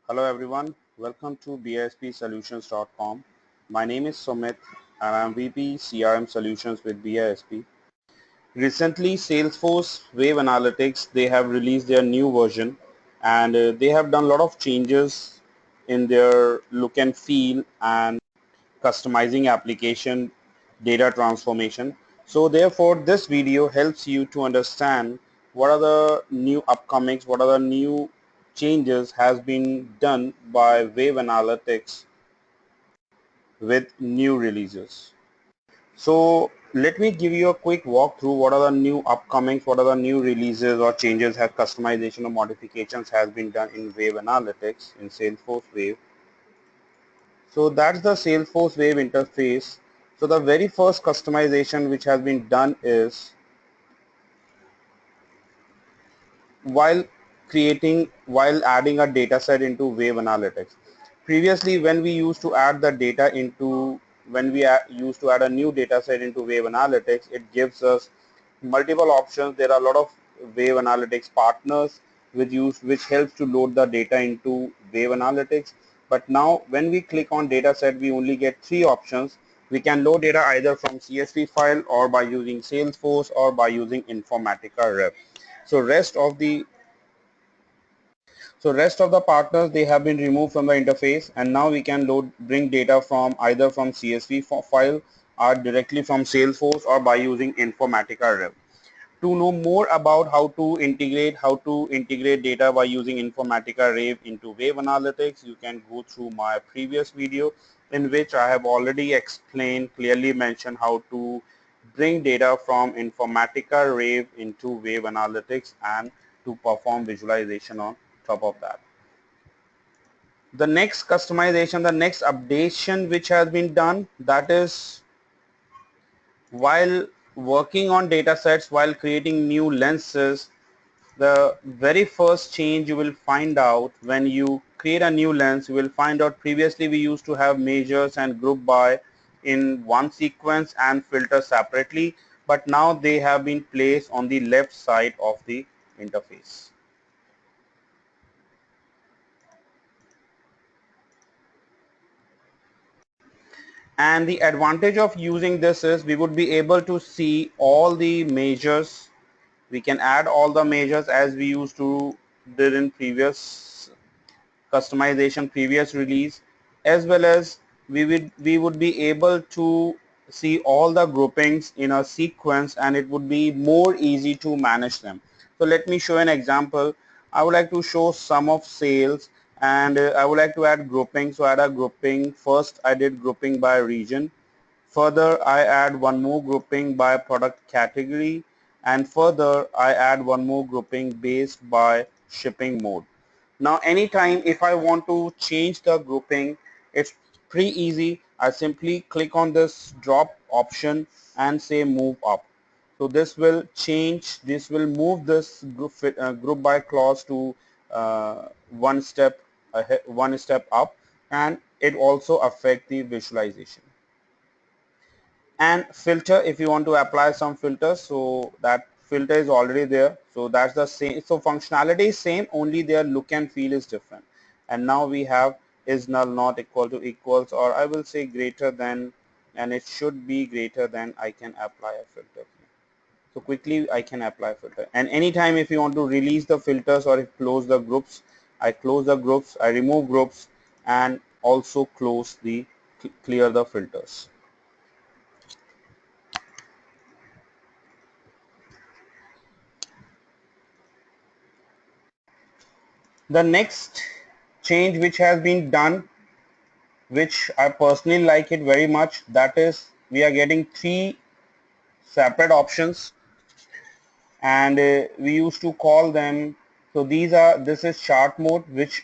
Hello everyone, welcome to bispsolutions.com. My name is Sumit and I'm VP CRM Solutions with BISP. Recently Salesforce Wave Analytics, they have released their new version and they have done a lot of changes in their look and feel and customizing application data transformation. So therefore this video helps you to understand what are the new upcomings, what are the new changes has been done by Wave Analytics with new releases. So let me give you a quick walkthrough what are the new upcomings, what are the new releases or changes have customization or modifications has been done in Wave Analytics in Salesforce Wave. So that's the Salesforce Wave interface. So the very first customization which has been done is while adding a data set into Wave Analytics. Previously when we used to add the data into used to add a new data set into Wave Analytics, it gives us multiple options. There are a lot of Wave Analytics partners which helps to load the data into Wave Analytics. But now when we click on data set, we only get three options. We can load data either from CSV file or by using Salesforce or by using Informatica Rep. So rest of the partners, they have been removed from the interface, and now we can bring data from either from CSV file or directly from Salesforce or by using Informatica Rev. To know more about how to integrate data by using Informatica Rave into Wave Analytics, you can go through my previous video in which I have already explained, clearly mentioned how to bring data from Informatica Rave into Wave Analytics and to perform visualization on top of that. The next customization, the next updation which has been done, that is while working on data sets, while creating new lenses, the very first change you will find out when you create a new lens, you will find out previously we used to have measures and group by in one sequence and filter separately, but now they have been placed on the left side of the interface. And the advantage of using this is we would be able to see all the measures. We can add all the measures as we used to did in previous customization, previous release, as well as we would be able to see all the groupings in a sequence, and it would be more easy to manage them. So let me show an example. I would like to show sum of sales, and I would like to add grouping. So add a grouping. First I did grouping by region. Further, I add one more grouping by product category, and further I add one more grouping based by shipping mode. Now anytime if I want to change the grouping, it's pretty easy. I simply click on this drop option and say move up. So this will move this group by clause to one step ahead, one step up, and it also affect the visualization. And filter, if you want to apply some filters, so that filter is already there, so that's the same. So functionality is same, only their look and feel is different. And now we have is null not equal to equals, or I will say greater than, and it should be greater than. I can apply a filter. So quickly I can apply filter, and anytime if you want to release the filters or close the groups, I close the groups, I remove groups, and also clear the filters. The next change which has been done, which I personally like it very much, that is we are getting three separate options, and we used to call them, so this is chart mode, which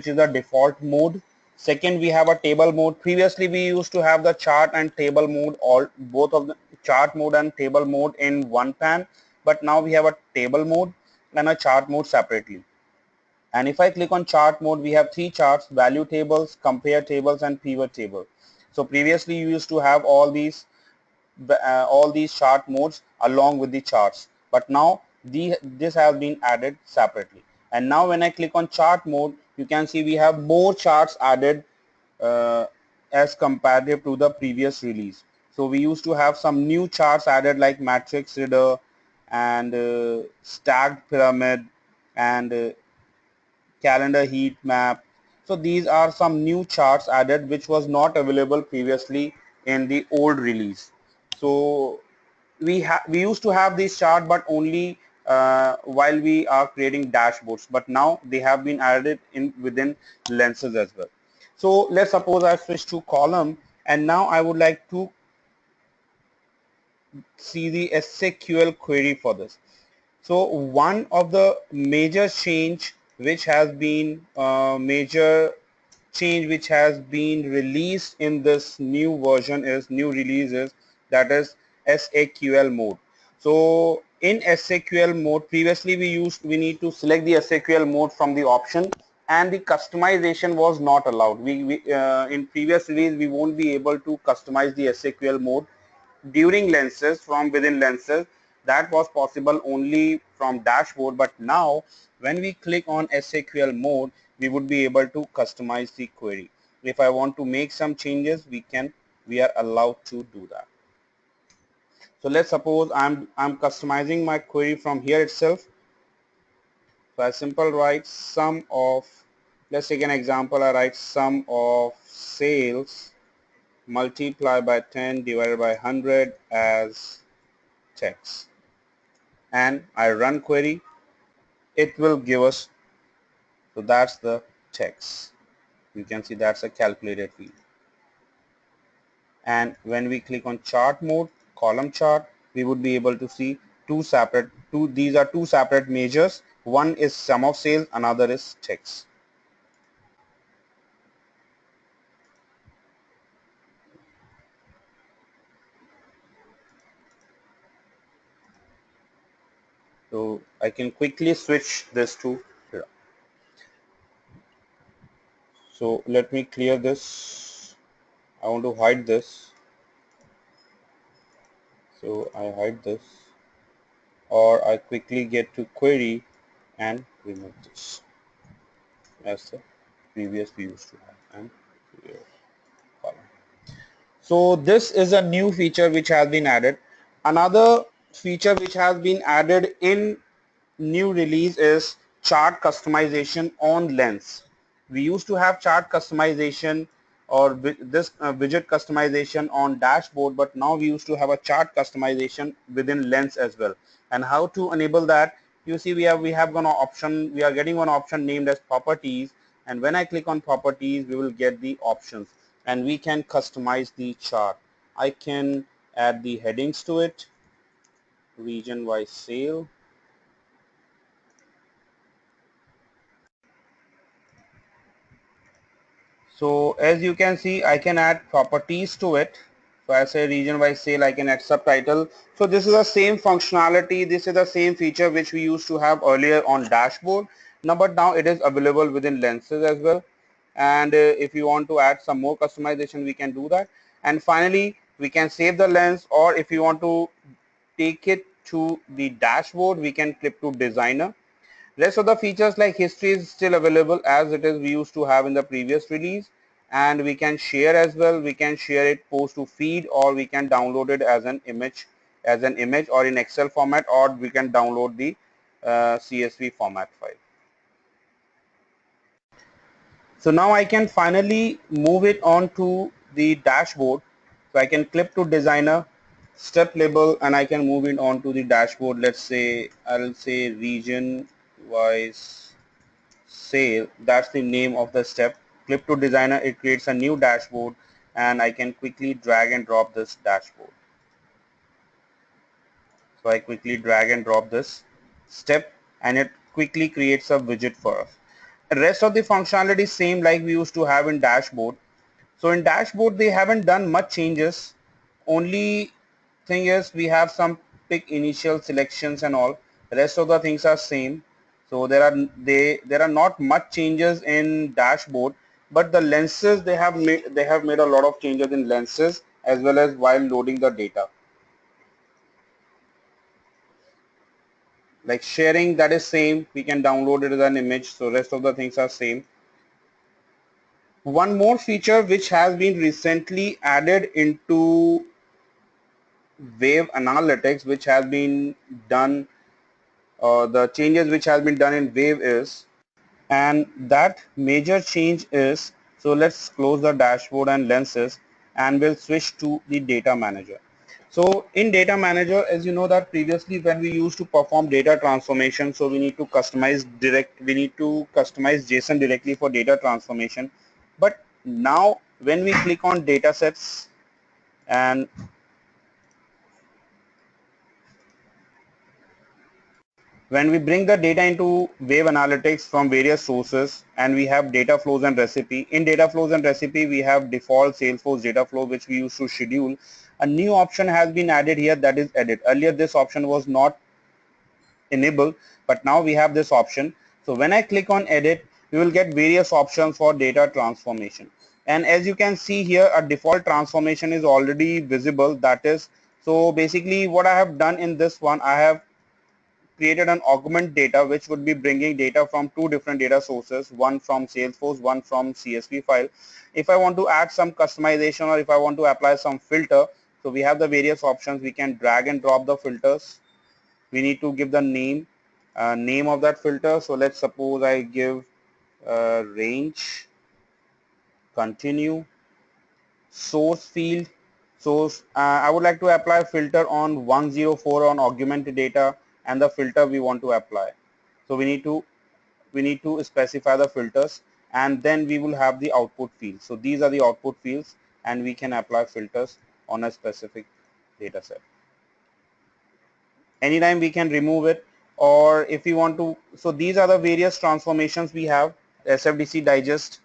is the default mode. Second, we have a table mode. Previously we used to have the chart and table mode, all both of the chart mode and table mode in one pan, but now we have a table mode and a chart mode separately. And if I click on chart mode, we have three charts: value tables, compare tables, and pivot table. So previously you used to have all these chart modes along with the charts, but now this has been added separately. And now when I click on chart mode, you can see we have more charts added uh, as comparative to the previous release. So we used to have some new charts added like matrix reader and stacked pyramid and calendar heat map. So these are some new charts added which was not available previously in the old release. So we used to have this chart but only while we are creating dashboards, but now they have been added in within lenses as well. So let's suppose I switch to column, and now I would like to see the SQL query for this. So one of the major change which has been which has been released in this new version is new releases, that is SAQL mode. So in SAQL mode, previously we need to select the SAQL mode from the option, and the customization was not allowed. We in previous release we won't be able to customize the SAQL mode during lenses from within lenses. That was possible only from dashboard, but now when we click on SAQL mode we would be able to customize the query. If I want to make some changes, we are allowed to do that. So let's suppose I'm customizing my query from here itself. So I simple write sum of, let's take an example, I write sum of sales multiply by 10 divided by 100 as text, and I run query, it will give us, so that's the text. You can see that's a calculated field. And when we click on chart mode, column chart, we would be able to see these are two separate measures. One is sum of sales, another is text. So I can quickly switch this to here. So let me clear this. I want to hide this. So I hide this, or I quickly get to query and remove this as the previous we used to have, and clear column. So this is a new feature which has been added. Another feature which has been added in new release is chart customization on lens. We used to have chart customization or this widget customization on dashboard, but now we used to have a chart customization within lens as well. And how to enable that? You see, we are getting one option named as properties, and when I click on properties we will get the options, and we can customize the chart. I can add the headings to it, region wise sale. So as you can see, I can add properties to it. So I say region wise sale, I can add subtitle. So this is the same functionality, this is the same feature which we used to have earlier on dashboard. Now, but now it is available within lenses as well. And if you want to add some more customization, we can do that. And finally, we can save the lens, or if you want to take it to the dashboard, we can click to designer. Rest of the features like history is still available as it is we used to have in the previous release, and we can share as well. We can share it post to feed, or we can download it as an image or in Excel format, or we can download the CSV format file. So now I can finally move it on to the dashboard. So I can click to designer, step label, and I can move it on to the dashboard. Let's say I'll say region wise sale, that's the name of the step. Click to designer, it creates a new dashboard, and I can quickly drag and drop this dashboard. So I quickly drag and drop this step, and it quickly creates a widget for us. The rest of the functionality is same like we used to have in dashboard. So in dashboard they haven't done much changes. Only thing is we have some pick initial selections and all. The rest of the things are same. So there are not much changes in dashboard, but the lenses they have made a lot of changes in lenses as well as while loading the data. Like sharing, that is same. We can download it as an image. So rest of the things are same. One more feature which has been recently added into Wave Analytics, which has been done, the changes which has been done in Wave is, and that major change is, so let's close the dashboard and lenses and we'll switch to the data manager. So in data manager, as you know that previously when we used to perform data transformation, so we need to customize JSON directly for data transformation. But now when we click on data sets and when we bring the data into Wave Analytics from various sources and we have data flows and recipe. In data flows and recipe, we have default Salesforce data flow which we use to schedule. A new option has been added here, that is edit. Earlier this option was not enabled, but now we have this option. So when I click on edit, we will get various options for data transformation. And as you can see here, a default transformation is already visible. That is, so basically what I have done in this one, I have created an augment data which would be bringing data from two different data sources, one from Salesforce, one from CSV file. If I want to add some customization or if I want to apply some filter, so we have the various options. We can drag and drop the filters. We need to give the name of that filter. So let's suppose I give range, continue, source field. So I would like to apply a filter on 104 on augmented data and the filter we want to apply. So we need to specify the filters and then we will have the output fields. So these are the output fields and we can apply filters on a specific data set. Anytime we can remove it, or if we want to, so these are the various transformations we have: SFDC digest,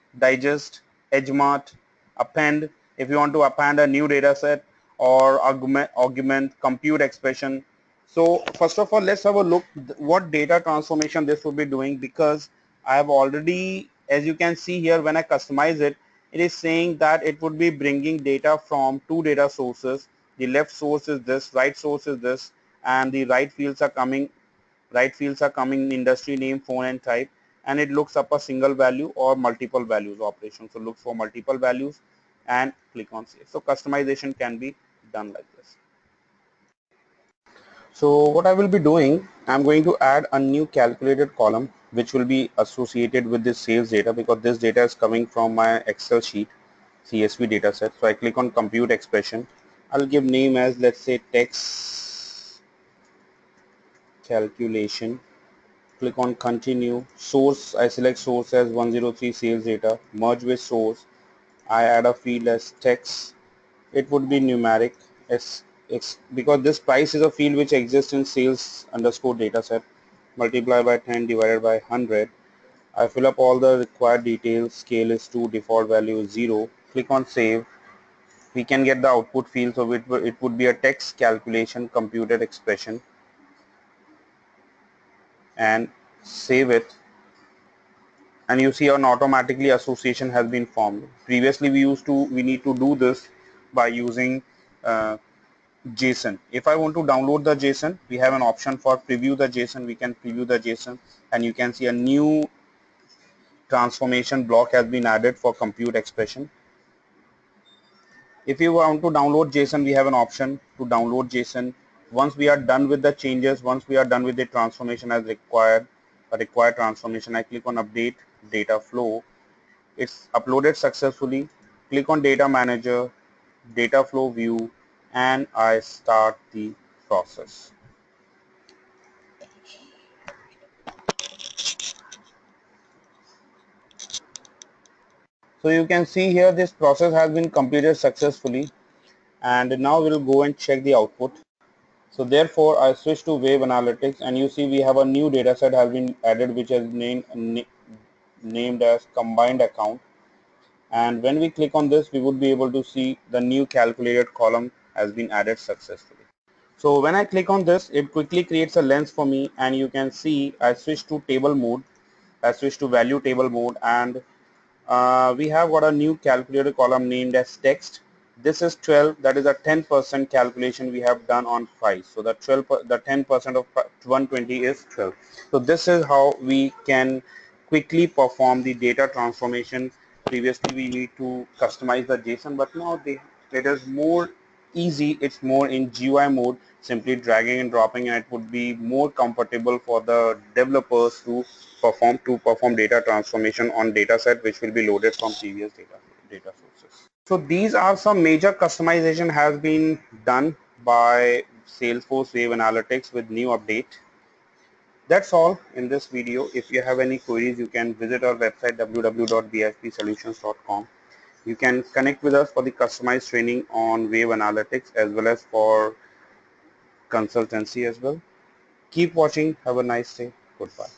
edgemart, append, if you want to append a new data set, or augment, compute expression. So first of all, let's have a look what data transformation this will be doing, because I have already, as you can see here, when I customize it, it is saying that it would be bringing data from two data sources. The left source is this, right source is this, and the right fields are coming industry name, phone and type, and it looks up a single value or multiple values operation. So looks for multiple values and click on save. So customization can be done like this. So what I will be doing, I'm going to add a new calculated column which will be associated with this sales data, because this data is coming from my Excel sheet CSV data set. So I click on compute expression. I'll give name as, let's say, text calculation. Click on continue. Source, I select source as 103 sales data. Merge with source. I add a field as text. It would be numeric. It's because this price is a field which exists in sales underscore data set. Multiply by 10 divided by 100. I fill up all the required details. Scale is 2, default value is 0. Click on save. We can get the output field, so it would be a text calculation computed expression, and save it, and you see an automatically association has been formed. Previously we need to do this by using JSON. If I want to download the JSON, we have an option for preview the JSON. We can preview the JSON and you can see a new transformation block has been added for compute expression. If you want to download JSON, we have an option to download JSON. Once we are done with the changes, once we are done with the transformation as required, a required transformation, I click on update data flow. It's uploaded successfully. Click on data manager, data flow view, and I start the process. So you can see here this process has been completed successfully, and now we'll go and check the output. So therefore I switch to Wave Analytics, and you see we have a new data set has been added which is named as combined account. And when we click on this, we would be able to see the new calculated column has been added successfully. So when I click on this, it quickly creates a lens for me, and you can see I switch to table mode. I switch to value table mode, and we have got a new calculator column named as text. This is 12, that is a 10% calculation we have done on price. So the 10% of 120 is 12. So this is how we can quickly perform the data transformation Previously we need to customize the JSON, but now it is more easy. It's more in GUI mode, simply dragging and dropping, and it would be more comfortable for the developers to perform data transformation on data set which will be loaded from previous data sources. So these are some major customization has been done by Salesforce Wave Analytics with new update. That's all in this video. If you have any queries, you can visit our website www.bhpsolutions.com. You can connect with us for the customized training on Wave Analytics as well as for consultancy as well. Keep watching. Have a nice day. Goodbye.